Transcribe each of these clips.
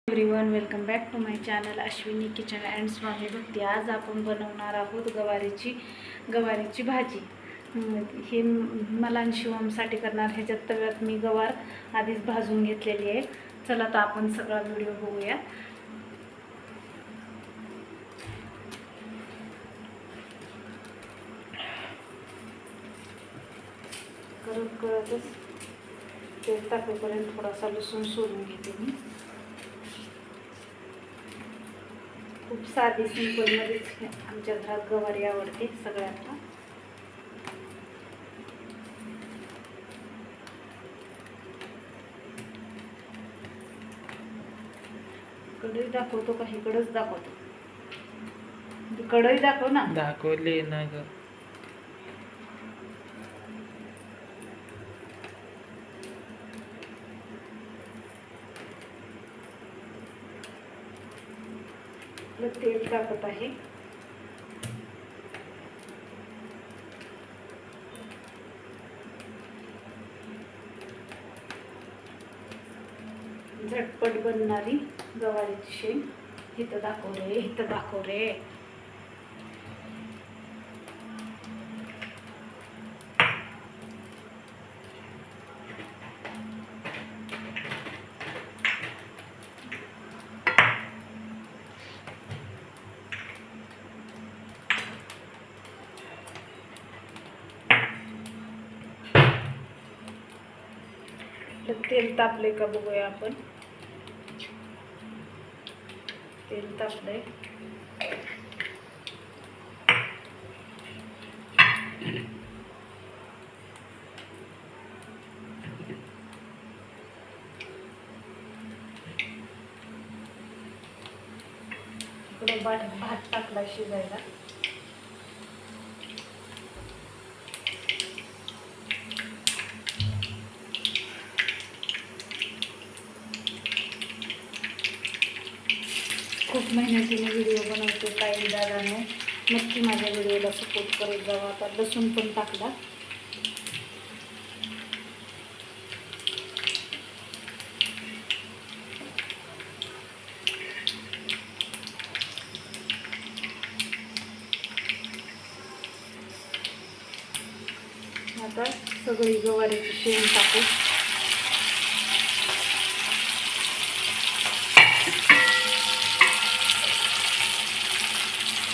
Everyone, welcome back to my channel Ashwini Kitchen and Swami Bhakti. आज आपण बनवणार आहोत गवारीची भाजी. हे मला आणि शिवमसाठी करणार. ह्याच्यात तव्यात मी गवार आधीच भाजून घेतलेली आहे. चला तर आपण सगळा व्हिडिओ बघूया. करतच तेल टाकेपर्यंत थोडासा लसूण सोडून घेते मी. खूप साधी सिंपलमध्येच आमच्या घरात गवारी आवडते सगळ्यांना. कढई दाखवतो का इकडंच दाखवतो? कढई दाखव ना. दाखवली ना ग. तेल टाकत आहे. झटपट बनणारी गवारीची शेंग. इथं दाखव रे. तेल तापले का बघूया आपण. तेल तापलंय. इकडे भात टाकला शिजायला. खूप मेहनतीने व्हिडिओ बनवते काही दादांनो. नक्की माझ्या व्हिडिओला सपोर्ट करत जावा. आता लसूण पण टाकला. आता सगळी गवारीची शेंग टाकू.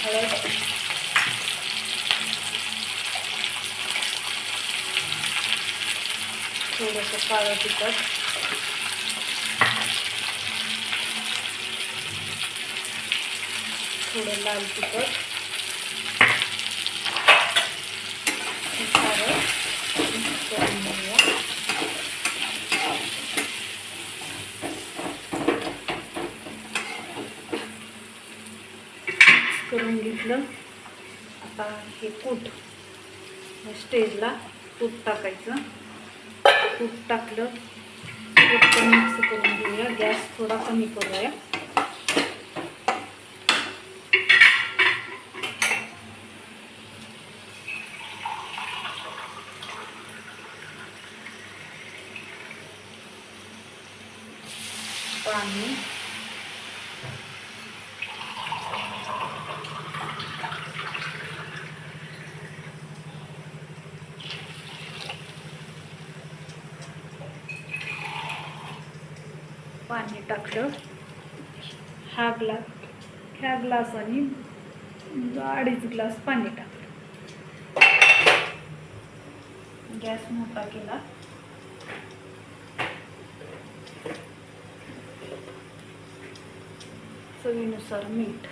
हळद, थोडंसं काळं तिखट, थोडं लाल तिखट, सारं मिक्स करून घेऊया. करून घेतलं. आता हे कूट स्टेजला कूट टाकायचं. कूट टाकलं. कूट पण मिक्स करून घेऊया. गॅस थोडा कमी करूया. पाणी, पाणी टाकलं. ह्या ग्लासाने 2.5 ग्लास पाणी टाकलं. गॅस मोठा केला. चवीनुसार मीठ.